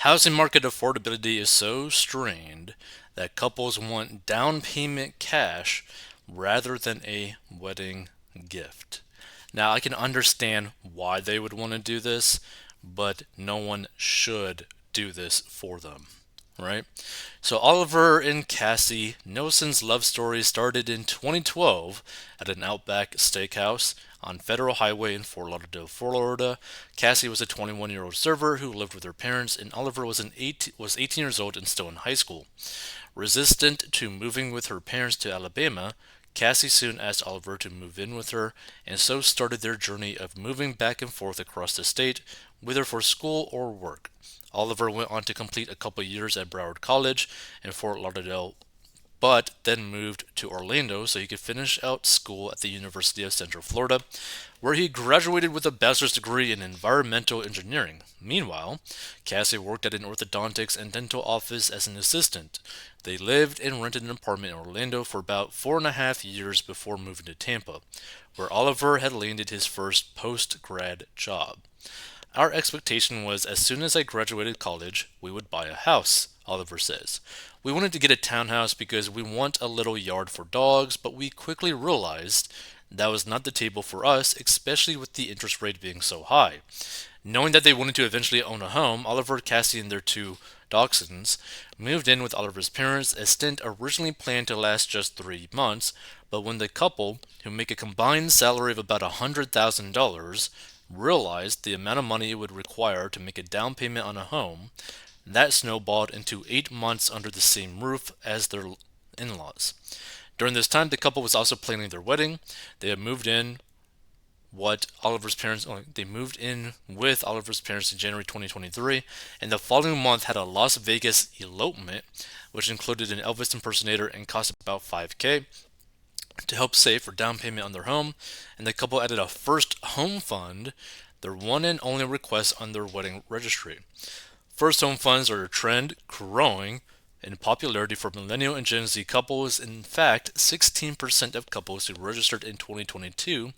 Housing market affordability is so strained that couples want down payment cash rather than a wedding gift. Now, I can understand why they would want to do this, but no one should do this for them, right? So, Oliver and Cassie Nelson's love story started in 2012 at an Outback Steakhouse on Federal Highway in Fort Lauderdale, Florida. Cassie was a 21-year-old server who lived with her parents, and Oliver was 18 years old and still in high school. Resistant to moving with her parents to Alabama, Cassie soon asked Oliver to move in with her, and so started their journey of moving back and forth across the state, whether for school or work. Oliver went on to complete a couple years at Broward College in Fort Lauderdale, but then moved to Orlando so he could finish out school at the University of Central Florida, where he graduated with a bachelor's degree in environmental engineering. Meanwhile, Cassie worked at an orthodontics and dental office as an assistant. They lived and rented an apartment in Orlando for about 4.5 years before moving to Tampa, where Oliver had landed his first post grad job. Our expectation was as soon as I graduated college, we would buy a house, Oliver says. We wanted to get a townhouse because we want a little yard for dogs, but we quickly realized that was not the table for us, especially with the interest rate being so high. Knowing that they wanted to eventually own a home, Oliver, Cassie, and their two dachshunds moved in with Oliver's parents. A stint originally planned to last just 3 months, but when the couple, who make a combined salary of about $100,000, realized the amount of money it would require to make a down payment on a home, that snowballed into 8 months under the same roof as their in laws. During this time, the couple was also planning their wedding. They had moved in what Oliver's parents they moved in with Oliver's parents in January 2023, and the following month had a Las Vegas elopement, which included an Elvis impersonator and cost about 5K to help save for down payment on their home, and the couple added a first home fund, their one and only request on their wedding registry. First home funds are a trend growing in popularity for millennial and Gen Z couples. In fact, 16% of couples who registered in 2022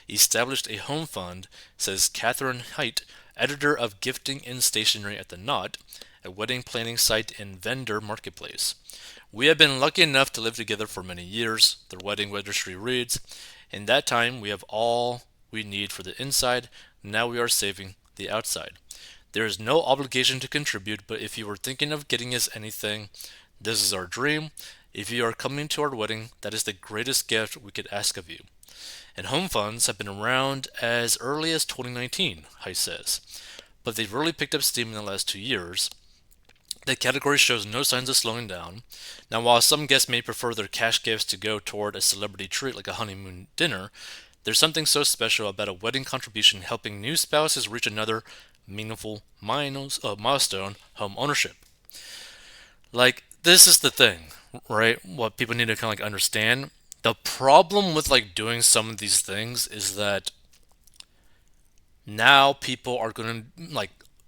established a home fund, says Catherine Height, editor of Gifting and Stationery at The Knot, a wedding planning site and vendor marketplace. We have been lucky enough to live together for many years, the wedding registry reads. In that time, we have all we need for the inside. Now we are saving the outside. There is no obligation to contribute, but if you are thinking of getting us anything, this is our dream. If you are coming to our wedding, that is the greatest gift we could ask of you. And home funds have been around as early as 2019, Heiss says, but they've really picked up steam in the last 2 years. The category shows no signs of slowing down. Now, while some guests may prefer their cash gifts to go toward a celebrity treat like a honeymoon dinner, there's something so special about a wedding contribution helping new spouses reach another meaningful milestone, home ownership. Like, this is the thing, right? What people need to kind of like understand. The problem with like doing some of these things is that now people are going to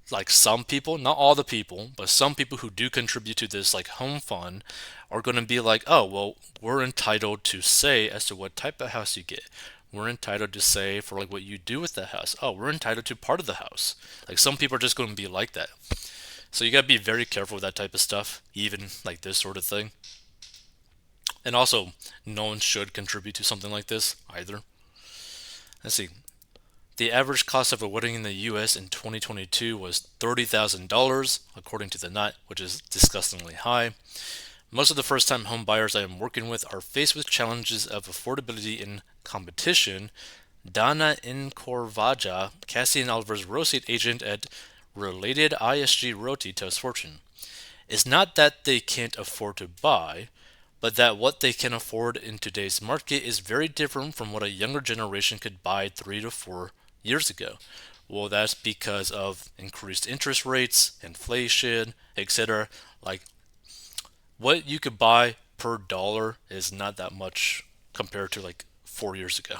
like some people, not all the people, but some people who do contribute to this like home fund are going to be like, oh, well, we're entitled to say as to what type of house you get. We're entitled to say for like what you do with the house. Oh, we're entitled to part of the house. Like some people are just going to be like that. So you got to be very careful with that type of stuff, even like this sort of thing. And also, no one should contribute to something like this either. Let's see. The average cost of a wedding in the US in 2022 was $30,000, according to the Knot, which is disgustingly high. Most of the first time home buyers I am working with are faced with challenges of affordability and competition. Dana Incorvaja, Cassie and Oliver's real estate agent at Related ISG Realty, tells Fortune. It's not that they can't afford to buy, but that what they can afford in today's market is very different from what a younger generation could buy 3 to 4 years ago. Well, that's because of increased interest rates, inflation, etc. Like, what you could buy per dollar is not that much compared to like 4 years ago.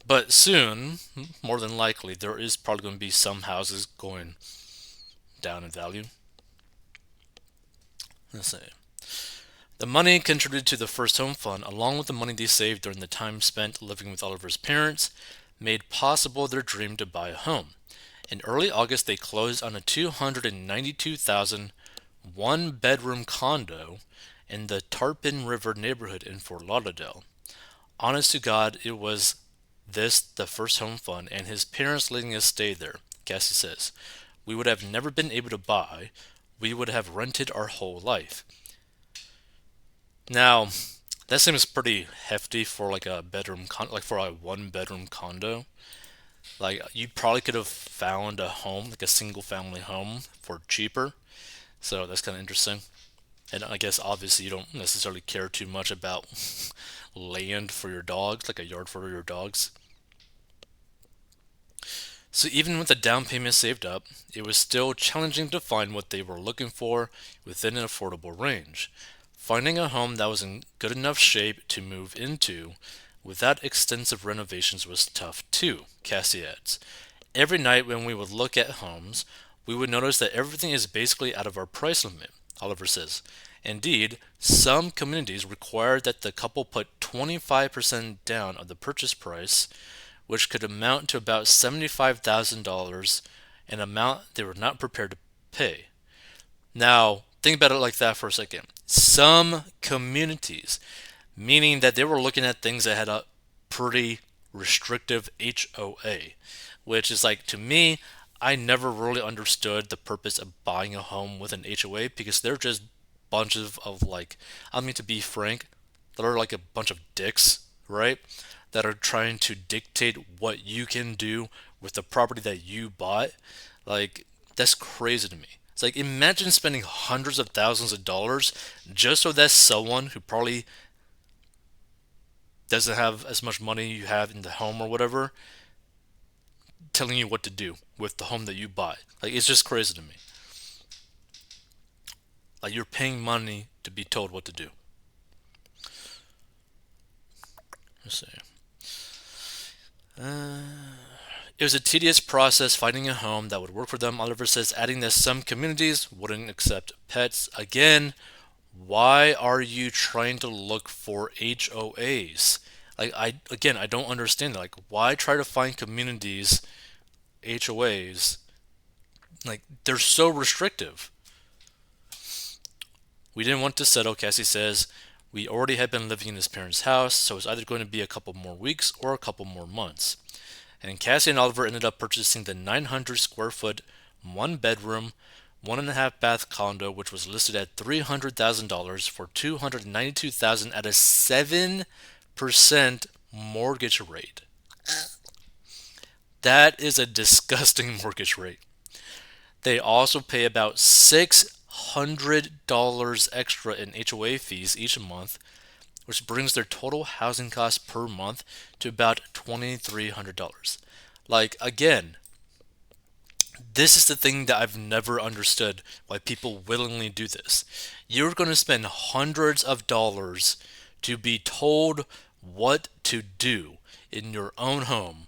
But soon, more than likely, there is probably going to be some houses going down in value. Let's see. The money contributed to the first home fund, along with the money they saved during the time spent living with Oliver's parents, made possible their dream to buy a home. In early August, they closed on a 292,000 one-bedroom condo in the Tarpon River neighborhood in Fort Lauderdale. Honest to God, it was this the first home fund and his parents letting us stay there, Cassie says. We would have never been able to buy. We would have rented our whole life. Now, that seems pretty hefty for like a like for a one bedroom condo. Like you probably could have found a home, like a single family home for cheaper. So that's kind of interesting. And I guess obviously you don't necessarily care too much about land for your dogs, like a yard for your dogs. So even with the down payment saved up, it was still challenging to find what they were looking for within an affordable range. Finding a home that was in good enough shape to move into without extensive renovations was tough too, Cassie adds. Every night when we would look at homes, we would notice that everything is basically out of our price limit, Oliver says. Indeed, some communities require that the couple put 25% down of the purchase price, which could amount to about $75,000, an amount they were not prepared to pay. Now, think about it like that for a second. Some communities, meaning that they were looking at things that had a pretty restrictive HOA, which is like to me, I never really understood the purpose of buying a home with an HOA because they're just bunches of like, I mean to be frank, they're like a bunch of dicks, right? That are trying to dictate what you can do with the property that you bought. Like, that's crazy to me. It's like imagine spending hundreds of thousands of dollars just so that someone who probably doesn't have as much money you have in the home or whatever telling you what to do with the home that you buy. Like it's just crazy to me. Like you're paying money to be told what to do. Let's see. It was a tedious process finding a home that would work for them. Oliver says, adding that some communities wouldn't accept pets. Again, why are you trying to look for HOAs? Like I don't understand that. Like why try to find communities HOAs? Like they're so restrictive. We didn't want to settle, Cassie says. We already had been living in his parents' house, so it's either going to be a couple more weeks or a couple more months. And Cassie and Oliver ended up purchasing the 900 square foot, one bedroom, one and a half bath condo, which was listed at $300,000 for $292,000 at a 7% mortgage rate. That is a disgusting mortgage rate. They also pay about $600 extra in HOA fees each month, which brings their total housing cost per month to about $2,300. Like, again, this is the thing that I've never understood why people willingly do this. You're going to spend hundreds of dollars to be told what to do in your own home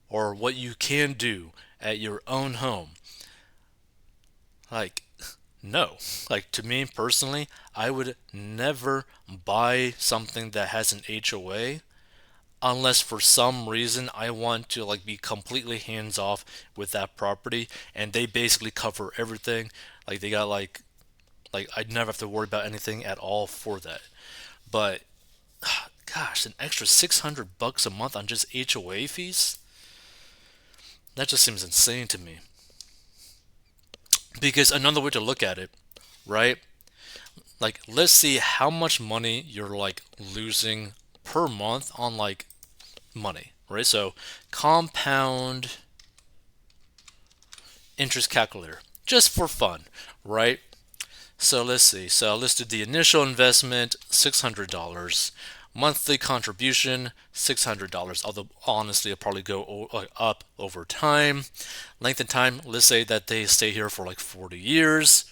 or what you can do at your own home. Like, no. Like, to me personally, I would never buy something that has an HOA unless for some reason I want to like be completely hands off with that property and they basically cover everything. Like they got like I'd never have to worry about anything at all for that. But gosh, an extra $600 a month on just HOA fees? That just seems insane to me. Because another way to look at it, right? Like let's see how much money you're like losing per month on like money, right? So compound interest calculator, just for fun, right? So let's see. So I listed the initial investment, $600. Monthly contribution, $600. Although honestly, it'll probably go up over time. Length of time, let's say that they stay here for like 40 years.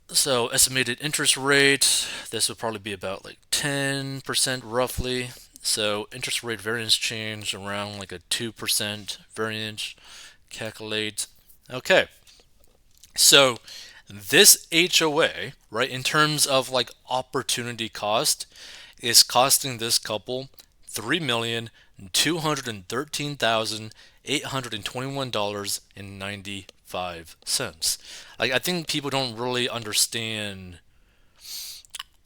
So estimated interest rate, this would probably be about like 10% roughly. So interest rate variance change around like a 2% variance. Calculate. Okay. So this HOA, right, in terms of like opportunity cost, is costing this couple $3,213,800 $821.95. Like, I think people don't really understand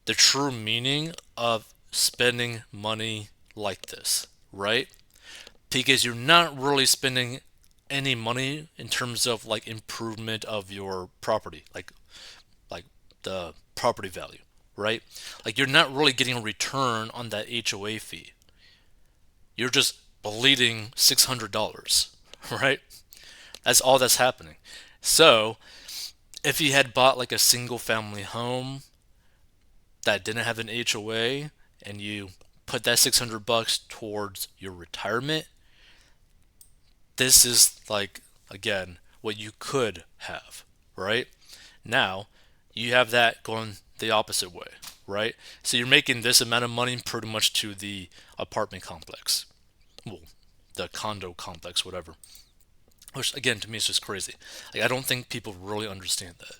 the true meaning of spending money like this, right? Because you're not really spending any money in terms of like improvement of your property, like the property value, right? Like, you're not really getting a return on that HOA fee. You're just bleeding $600, right? That's all that's happening. So, if you had bought like a single family home that didn't have an HOA and you put that $600 towards your retirement, this is like, again, what you could have, right? Now, you have that going the opposite way, right? So you're making this amount of money pretty much to the apartment complex, well, the condo complex, whatever. Which, again, to me is just crazy. Like, I don't think people really understand that.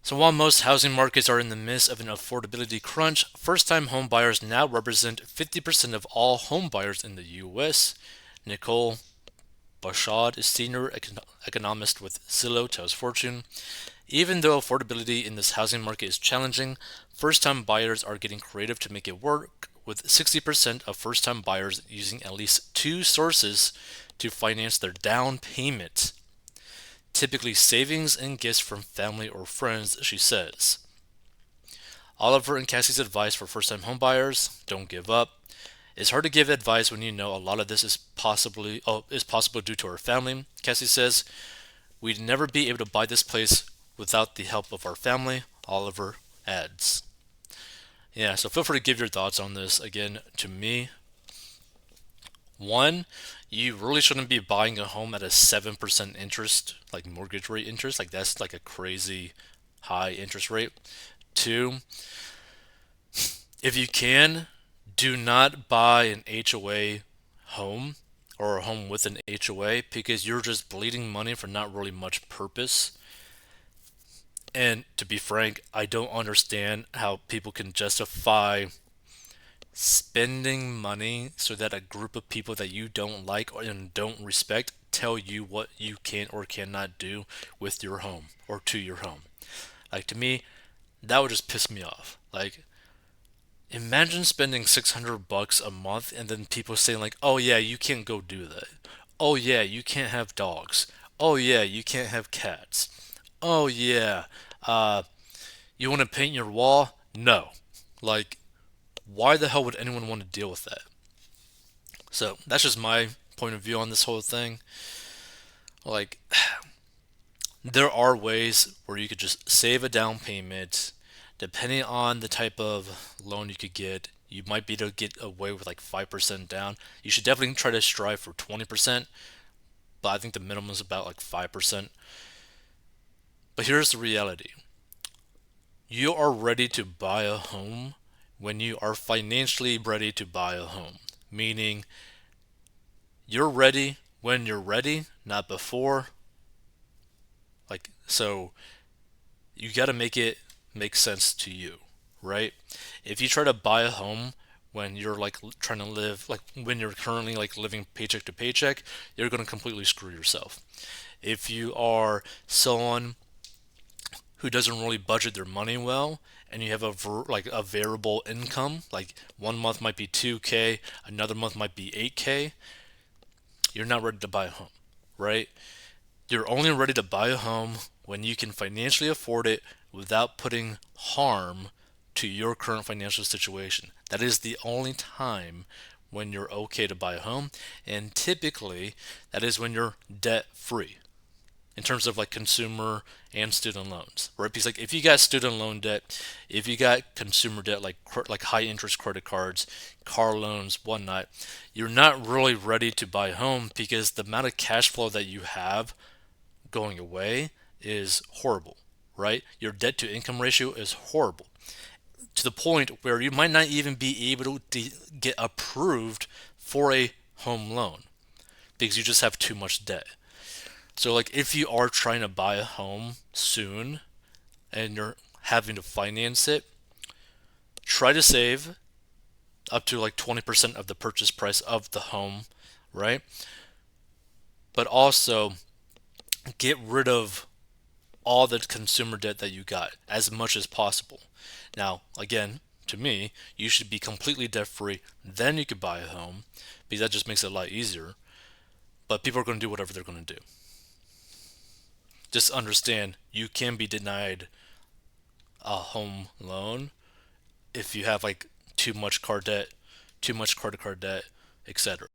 So while most housing markets are in the midst of an affordability crunch, first-time home buyers now represent 50% of all home buyers in the U.S. Nicole Bashad is senior economist with Zillow, tells Fortune. Even though affordability in this housing market is challenging, first-time buyers are getting creative to make it work, with 60% of first-time buyers using at least two sources to finance their down payment, typically savings and gifts from family or friends, she says. Oliver and Cassie's advice for first-time homebuyers: don't give up. It's hard to give advice when you know a lot of this is possible due to our family. Cassie says, we'd never be able to buy this place without the help of our family, Oliver adds. Yeah, so feel free to give your thoughts on this. Again, to me, one, you really shouldn't be buying a home at a 7% interest, like mortgage rate interest. Like, that's like a crazy high interest rate. Two, if you can, do not buy an HOA home or a home with an HOA, because you're just bleeding money for not really much purpose. And to be frank, I don't understand how people can justify spending money so that a group of people that you don't like and don't respect tell you what you can or cannot do with your home or to your home. Like, to me, that would just piss me off. Like, imagine spending $600 a month and then people saying like, "Oh yeah, you can't go do that. Oh yeah, you can't have dogs. Oh yeah, you can't have cats. Oh yeah, uh, you want to paint your wall? No." Like, why the hell would anyone want to deal with that? So that's just my point of view on this whole thing. Like, there are ways where you could just save a down payment. Depending on the type of loan you could get, you might be able to get away with like 5% down. You should definitely try to strive for 20%, but I think the minimum is about like 5%. But here's the reality: you are ready to buy a home when you are financially ready to buy a home. Meaning, you're ready when you're ready, not before. Like, so you got to make it make sense to you, right? If you try to buy a home when you're like trying to live, like when you're currently like living paycheck to paycheck, you're going to completely screw yourself. If you are someone who doesn't really budget their money well, and you have like a variable income, like one month might be 2K, another month might be 8K, you're not ready to buy a home, right? You're only ready to buy a home when you can financially afford it without putting harm to your current financial situation. That is the only time when you're okay to buy a home, and typically that is when you're debt free in terms of like consumer and student loans, right? Because like, if you got student loan debt, if you got consumer debt like high interest credit cards, car loans, whatnot, you're not really ready to buy a home, because the amount of cash flow that you have going away is horrible, right? Your debt to income ratio is horrible, to the point where you might not even be able to get approved for a home loan because you just have too much debt. So, like, if you are trying to buy a home soon and you're having to finance it, try to save up to like 20% of the purchase price of the home right? But also get rid of all the consumer debt that you got as much as possible. Now, again, to me, you should be completely debt free, then you could buy a home because that just makes it a lot easier. But people are going to do whatever they're going to do. Just understand you can be denied a home loan if you have like too much car debt, too much credit card debt, etc.